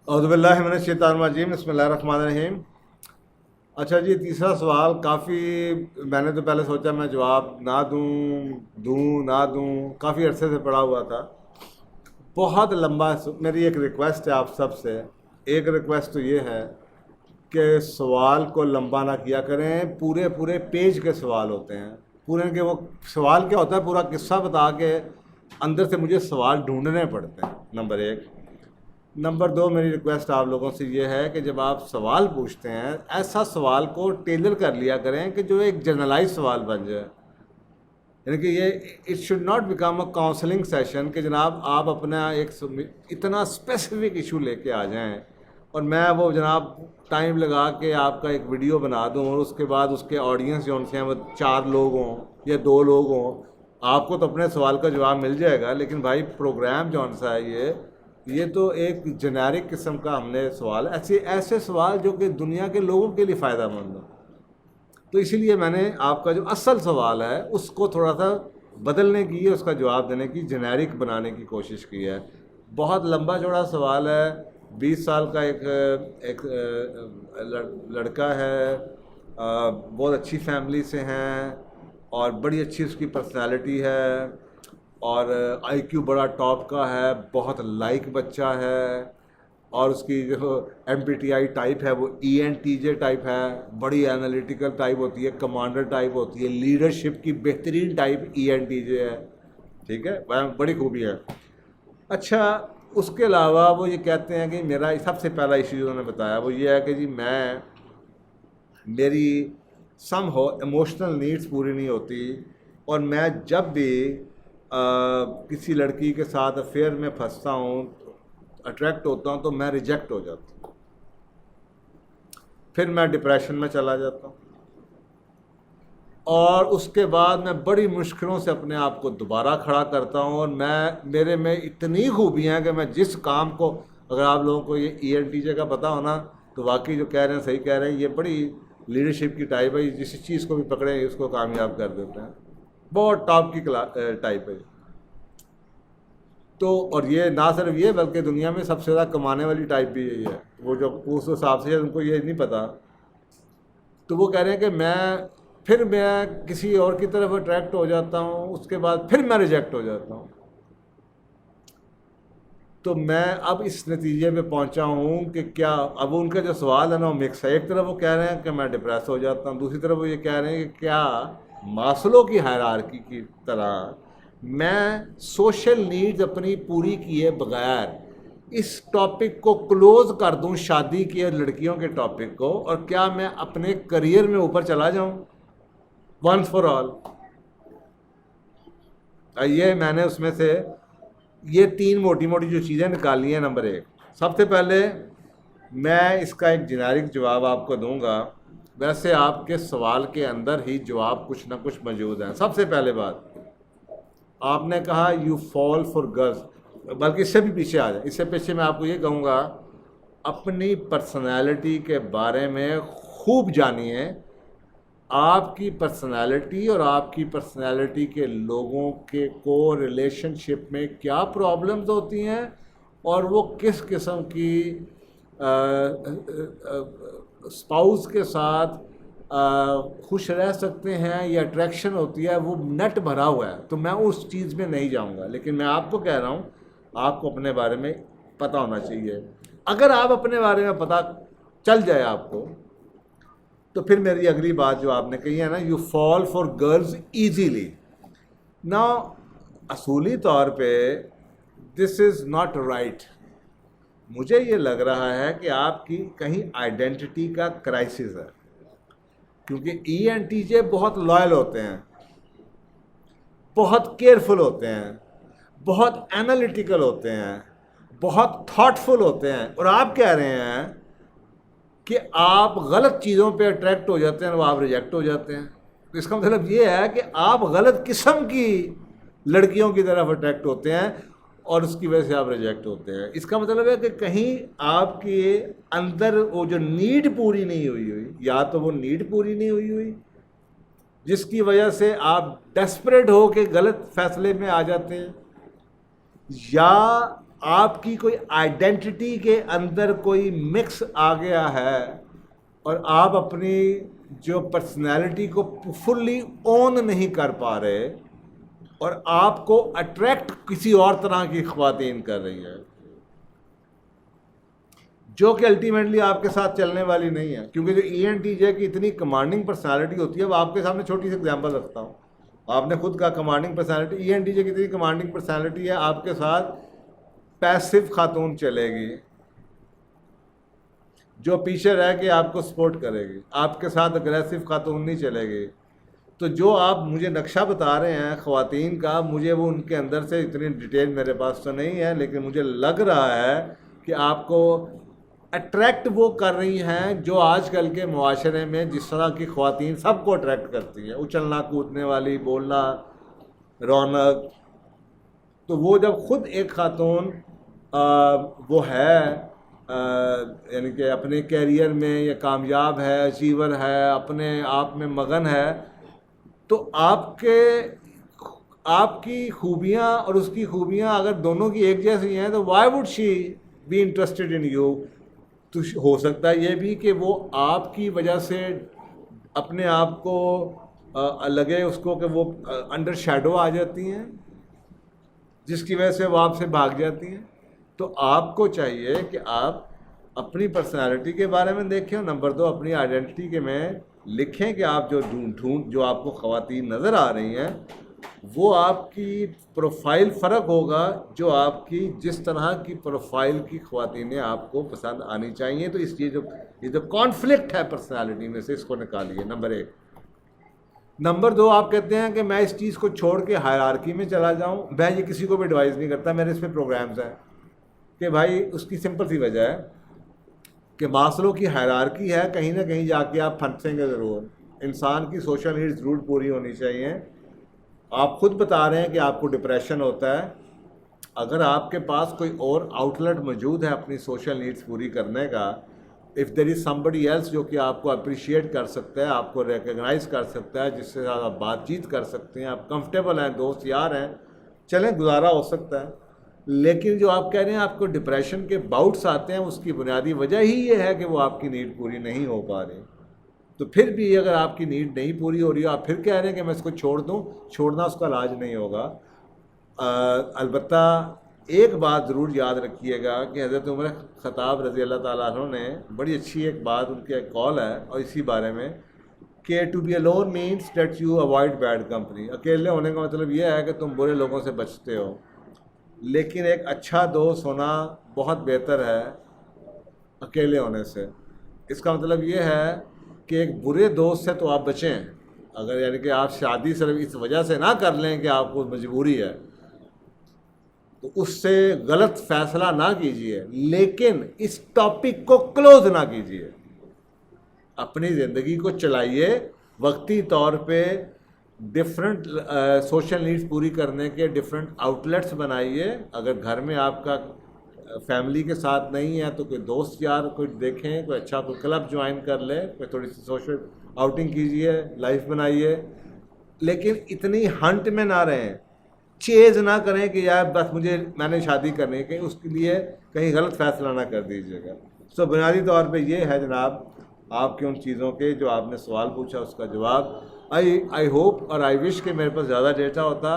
اعوذ باللہ من الشیطان الرجیم، بسم اللہ الرحمن الرحیم۔ اچھا جی، تیسرا سوال کافی میں نے تو پہلے سوچا میں جواب نہ دوں نہ دوں، کافی عرصے سے پڑا ہوا تھا، بہت لمبا۔ میری ایک ریکویسٹ ہے آپ سب سے، ایک ریکویسٹ تو یہ ہے کہ سوال کو لمبا نہ کیا کریں، پورے پیج کے سوال ہوتے ہیں، پورے کے وہ سوال کیا ہوتا ہے، پورا قصہ بتا کے اندر سے مجھے سوال ڈھونڈنے پڑتے ہیں، نمبر ایک۔ نمبر دو، میری ریکویسٹ آپ لوگوں سے یہ ہے کہ جب آپ سوال پوچھتے ہیں ایسا سوال کو ٹیلر کر لیا کریں کہ جو ایک جنرلائز سوال بن جائے، یعنی کہ یہ it should not become a counselling session کہ جناب آپ اپنا ایک اتنا اسپیسیفک ایشو لے کے آ جائیں اور میں وہ جناب ٹائم لگا کے آپ کا ایک ویڈیو بنا دوں اور اس کے بعد اس کے آڈینس جو ان سے ہیں وہ 4 لوگ ہوں یا 2 لوگ ہوں۔ آپ کو تو اپنے سوال کا جواب مل جائے گا، لیکن بھائی پروگرام جو سا ہے یہ تو ایک جنیرک قسم کا ہم نے سوال، ایسے سوال جو کہ دنیا کے لوگوں کے لیے فائدہ مند ہو، تو اسی لیے میں نے آپ کا جو اصل سوال ہے اس کو تھوڑا سا بدلنے کی، اس کا جواب دینے کی، جنیرک بنانے کی کوشش کی ہے۔ بہت لمبا چوڑا سوال ہے۔ 20 سال کا ایک لڑکا ہے، بہت اچھی فیملی سے ہیں اور بڑی اچھی اس کی پرسنالٹی ہے اور آئی کیو بڑا ٹاپ کا ہے، بہت لائک بچہ ہے، اور اس کی جو M P T I type ہے وہ E N T J type ہے، بڑی انالیٹیکل ٹائپ ہوتی ہے، کمانڈر ٹائپ ہوتی ہے، لیڈرشپ کی بہترین ٹائپ ای این ٹی جے ہے، ٹھیک ہے، بڑی خوبی ہے۔ اچھا، اس کے علاوہ وہ یہ کہتے ہیں کہ میرا سب سے پہلا ایشو انہوں نے بتایا وہ یہ ہے کہ جی میری سم ہو ایموشنل نیڈس پوری نہیں ہوتی، اور میں جب بھی کسی لڑکی کے ساتھ افیئر میں پھنستا ہوں، اٹریکٹ ہوتا ہوں، تو میں ریجیکٹ ہو جاتا ہوں، پھر میں ڈپریشن میں چلا جاتا ہوں، اور اس کے بعد میں بڑی مشکلوں سے اپنے آپ کو دوبارہ کھڑا کرتا ہوں، اور میرے میں اتنی خوبیاں ہیں کہ میں جس کام کو، اگر آپ لوگوں کو یہ ای این ٹی جے کا پتہ ہونا تو واقعی جو کہہ رہے ہیں صحیح کہہ رہے ہیں، یہ بڑی لیڈرشپ کی ٹائپ ہے، جس چیز کو بھی پکڑیں اس کو کامیاب کر دیتے ہیں، بہت ٹاپ کی ٹائپ ہے۔ تو اور یہ نہ صرف یہ بلکہ دنیا میں سب سے زیادہ کمانے والی ٹائپ بھی یہی ہے، وہ جو اس حساب سے ان کو یہ نہیں پتہ، تو وہ کہہ رہے ہیں کہ پھر میں کسی اور کی طرف اٹریکٹ ہو جاتا ہوں، اس کے بعد پھر میں ریجیکٹ ہو جاتا ہوں۔ تو میں اب اس نتیجے پہ پہنچا ہوں کہ کیا اب ان کا جو سوال ہے نا وہ مکس ہے، ایک طرف وہ کہہ رہے ہیں کہ میں ڈپریس ہو جاتا ہوں، دوسری طرف وہ یہ کہہ رہے ہیں کہ کیا ماسلو کی ہائرارکی کی طرح میں سوشل نیڈز اپنی پوری کیے بغیر اس ٹاپک کو کلوز کر دوں، شادی کی اور لڑکیوں کے ٹاپک کو، اور کیا میں اپنے کریئر میں اوپر چلا جاؤں ونس فار آل۔ یہ میں نے اس میں سے یہ 3 موٹی موٹی جو چیزیں نکالی ہیں۔ نمبر 1، سب سے پہلے میں اس کا ایک جنیرک جواب آپ کو دوں گا، ویسے آپ کے سوال کے اندر ہی جواب کچھ نہ کچھ موجود ہیں۔ سب سے پہلے بات، آپ نے کہا یو فال فار گرلز، بلکہ اس سے بھی پیچھے آ جائیں، اس سے پیچھے میں آپ کو یہ کہوں گا اپنی پرسنالٹی کے بارے میں خوب جانیے، آپ کی پرسنالٹی اور آپ کی پرسنالٹی کے لوگوں کے کو ریلیشن شپ میں کیا پرابلمز ہوتی ہیں اور وہ کس قسم کی اسپاؤس کے ساتھ خوش رہ سکتے ہیں یا اٹریکشن ہوتی ہے، وہ نیٹ بھرا ہوا ہے، تو میں اس چیز میں نہیں جاؤں گا، لیکن میں آپ کو کہہ رہا ہوں آپ کو اپنے بارے میں پتہ ہونا چاہیے۔ اگر آپ اپنے بارے میں پتہ چل جائے آپ کو، تو پھر میری اگلی بات جو آپ نے کہی ہے نا، you fall for girls easily, نا اصولی طور پہ دس از ناٹ رائٹ۔ مجھے یہ لگ رہا ہے کہ آپ کی کہیں آئیڈینٹی کا کرائسس ہے، کیونکہ ای این ٹی جے بہت لائل ہوتے ہیں، بہت کیئرفل ہوتے ہیں، بہت انالیٹیکل ہوتے ہیں، بہت تھاٹفل ہوتے ہیں، اور آپ کہہ رہے ہیں کہ آپ غلط چیزوں پہ اٹریکٹ ہو جاتے ہیں اور آپ ریجیکٹ ہو جاتے ہیں۔ تو اس کا مطلب یہ ہے کہ آپ غلط قسم کی لڑکیوں کی طرف اٹریکٹ ہوتے ہیں اور اس کی وجہ سے آپ ریجیکٹ ہوتے ہیں۔ اس کا مطلب ہے کہ کہیں آپ کے اندر وہ جو نیڈ پوری نہیں ہوئی، یا تو وہ نیڈ پوری نہیں ہوئی جس کی وجہ سے آپ ڈیسپریٹ ہو کے غلط فیصلے میں آ جاتے ہیں، یا آپ کی کوئی آئیڈینٹی کے اندر کوئی مکس آ گیا ہے اور آپ اپنی جو پرسنالٹی کو فلی اون نہیں کر پا رہے اور آپ کو اٹریکٹ کسی اور طرح کی خواتین کر رہی ہیں جو کہ الٹیمیٹلی آپ کے ساتھ چلنے والی نہیں ہے. کیونکہ جو ای این ٹی جے کی اتنی کمانڈنگ پرسنالٹی ہوتی ہے, وہ آپ کے سامنے چھوٹی سی ایگزامپل رکھتا ہوں. آپ نے خود کہا کمانڈنگ پرسنالٹی, ای این ٹی جے کی اتنی کمانڈنگ پرسنالٹی ہے, آپ کے ساتھ پیسو خاتون چلے گی جو پیچھے رہ کے آپ کو سپورٹ کرے گی, آپ کے ساتھ اگریسو خاتون نہیں چلے گی. تو جو آپ مجھے نقشہ بتا رہے ہیں خواتین کا, مجھے وہ ان کے اندر سے اتنی ڈیٹیل میرے پاس تو نہیں ہے, لیکن مجھے لگ رہا ہے کہ آپ کو اٹریکٹ وہ کر رہی ہیں جو آج کل کے معاشرے میں جس طرح کی خواتین سب کو اٹریکٹ کرتی ہیں, اچھلنا کودنے والی, بولنا, رونق. تو وہ جب خود ایک خاتون وہ ہے یعنی کہ اپنے کیریئر میں یا کامیاب ہے, اچیور ہے, اپنے آپ میں مگن ہے, تو آپ کی خوبیاں اور اس کی خوبیاں اگر دونوں کی ایک جیسی ہیں تو why would she be interested in you. تو ہو سکتا ہے یہ بھی کہ وہ آپ کی وجہ سے اپنے آپ کو لگے اس کو کہ وہ انڈر شیڈو آ جاتی ہیں, جس کی وجہ سے وہ آپ سے بھاگ جاتی ہیں. تو آپ کو چاہیے کہ آپ اپنی پرسنالٹی کے بارے میں دیکھیں, نمبر 2 اپنی آئیڈینٹی کے میں لکھیں کہ آپ جو آپ کو خواتین نظر آ رہی ہیں وہ آپ کی پروفائل فرق ہوگا جو آپ کی جس طرح کی پروفائل کی خواتینیں آپ کو پسند آنی چاہیے. تو اس یہ جو کانفلکٹ ہے پرسنالٹی میں سے, اس کو نکالیے, نمبر 1. نمبر 2 آپ کہتے ہیں کہ میں اس چیز کو چھوڑ کے ہائرارکی میں چلا جاؤں. میں یہ کسی کو بھی ایڈوائز نہیں کرتا, میرے اس پہ پروگرامز ہیں کہ بھائی اس کی سمپل سی وجہ ہے کہ ماسلو کی ہائرارکی ہے, کہیں نہ کہیں جا کے آپ پھنسیں گے ضرور. انسان کی سوشل نیڈز ضرور پوری ہونی چاہیے. آپ خود بتا رہے ہیں کہ آپ کو ڈپریشن ہوتا ہے. اگر آپ کے پاس کوئی اور آؤٹ لیٹ موجود ہے اپنی سوشل نیڈز پوری کرنے کا, if there is somebody else جو کہ آپ کو اپریشیٹ کر سکتا ہے, آپ کو ریکگنائز کر سکتا ہے, جس سے ساتھ آپ بات چیت کر سکتے ہیں, آپ کمفرٹیبل ہیں, دوست یار ہیں, چلیں گزارا ہو سکتا ہے. لیکن جو آپ کہہ رہے ہیں آپ کو ڈپریشن کے باؤٹس آتے ہیں, اس کی بنیادی وجہ ہی یہ ہے کہ وہ آپ کی نیڈ پوری نہیں ہو پا رہی. تو پھر بھی اگر آپ کی نیڈ نہیں پوری ہو رہی ہے, آپ پھر کہہ رہے ہیں کہ میں اس کو چھوڑ دوں, چھوڑنا اس کا علاج نہیں ہوگا. البتہ ایک بات ضرور یاد رکھیے گا کہ حضرت عمر خطاب رضی اللہ تعالیٰ عنہ نے بڑی اچھی ایک بات, ان کی ایک قول ہے اور اسی بارے میں, کہ to be alone means that you avoid bad company. اکیلے ہونے کا مطلب یہ ہے کہ تم برے لوگوں سے بچتے ہو, لیکن ایک اچھا دوست ہونا بہت بہتر ہے اکیلے ہونے سے. اس کا مطلب یہ ہے کہ ایک برے دوست سے تو آپ بچیں, اگر یعنی کہ آپ شادی صرف اس وجہ سے نہ کر لیں کہ آپ کو مجبوری ہے, تو اس سے غلط فیصلہ نہ کیجیے, لیکن اس ٹاپک کو کلوز نہ کیجیے. اپنی زندگی کو چلائیے, وقتی طور پہ ڈفرینٹ سوشل نیڈز پوری کرنے کے ڈفرینٹ آؤٹ لیٹس بنائیے. اگر گھر میں آپ کا فیملی کے ساتھ نہیں ہے تو کوئی دوست یار کوئی دیکھیں, کوئی اچھا کوئی کلب جوائن کر لیں, کوئی تھوڑی سی سوشل آؤٹنگ کیجیے, لائف بنائیے. لیکن اتنی ہنٹ میں نہ رہیں, چیز نہ کریں کہ یار بس میں نے شادی کرنی ہے, کہیں اس کے لیے کہیں غلط فیصلہ نہ کر دیجیے گا. سو بنیادی طور پہ یہ ہے جناب آپ کے ان چیزوں کے جو آپ نے سوال پوچھا اس کا جواب. آئی ہوپ اور آئی وش کہ میرے پاس زیادہ ڈیٹا ہوتا,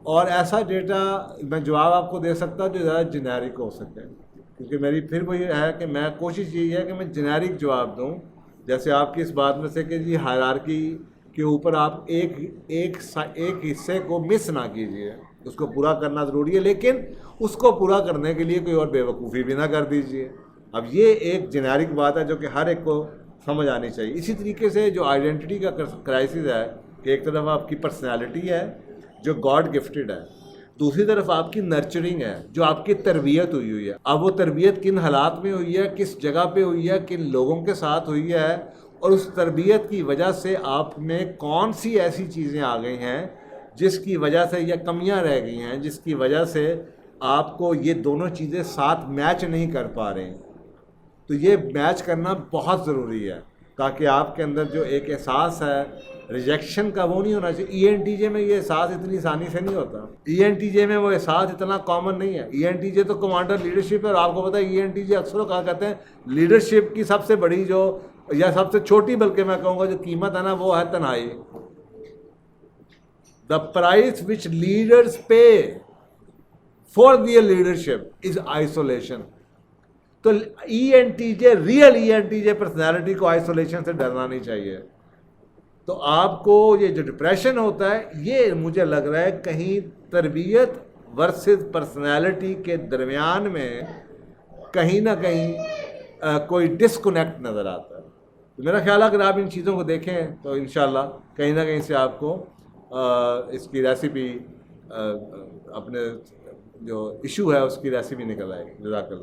اور ایسا ڈیٹا میں جواب آپ کو دے سکتا جو زیادہ جنیرک ہو سکے, کیونکہ میری پھر وہ یہ ہے کہ میں کوشش یہی ہے کہ میں جنیرک جواب دوں. جیسے آپ کی اس بات میں سے کہ جی ہائرارکی کے اوپر آپ ایک حصے کو مس نہ کیجیے, اس کو پورا کرنا ضروری ہے, لیکن اس کو پورا کرنے کے لیے کوئی اور بیوقوفی بھی نہ کر دیجیے. اب یہ ایک جنیرک بات ہے جو کہ ہر ایک کو سمجھ آنی چاہیے. اسی طریقے سے جو آئیڈینٹی کا کرائسس ہے کہ ایک طرف آپ کی پرسنالٹی ہے جو گاڈ گفٹڈ ہے, دوسری طرف آپ کی نرچرنگ ہے جو آپ کی تربیت ہوئی ہے. اب وہ تربیت کن حالات میں ہوئی ہے, کس جگہ پہ ہوئی ہے, کن لوگوں کے ساتھ ہوئی ہے, اور اس تربیت کی وجہ سے آپ میں کون سی ایسی چیزیں آ گئی ہیں جس کی وجہ سے یا کمیاں رہ گئی ہیں جس کی وجہ سے آپ کو یہ دونوں چیزیں ساتھ میچ نہیں کر پا رہے ہیں. تو یہ میچ کرنا بہت ضروری ہے تاکہ آپ کے اندر جو ایک احساس ہے ریجیکشن کا وہ نہیں ہونا چاہیے. ای این ٹی جے میں یہ احساس اتنی آسانی سے نہیں ہوتا. ای این ٹی جے میں وہ احساس اتنا کامن نہیں ہے. ای این ٹی جے تو کمانڈر لیڈرشپ ہے, اور آپ کو پتہ ہے ای این ٹی جے اکثر کہا کہتے ہیں لیڈرشپ کی سب سے بڑی جو, یا سب سے چھوٹی بلکہ میں کہوں گا جو قیمت ہے نا, وہ ہے تنہائی. The price which leaders pay for their leadership is isolation. تو E N T J, real E N T J personality کو آئسولیشن سے ڈرنا نہیں چاہیے. تو آپ کو یہ جو ڈپریشن ہوتا ہے, یہ مجھے لگ رہا ہے کہیں تربیت ورسز پرسنالٹی کے درمیان میں کہیں نہ کہیں کوئی ڈسکنیکٹ نظر آتا ہے. تو میرا خیال ہے اگر آپ ان چیزوں کو دیکھیں تو انشاءاللہ کہیں نہ کہیں سے آپ کو اس کی ریسیپی, اپنے جو ایشو ہے اس کی ریسیپی نکل آئے گی. جزاک اللہ.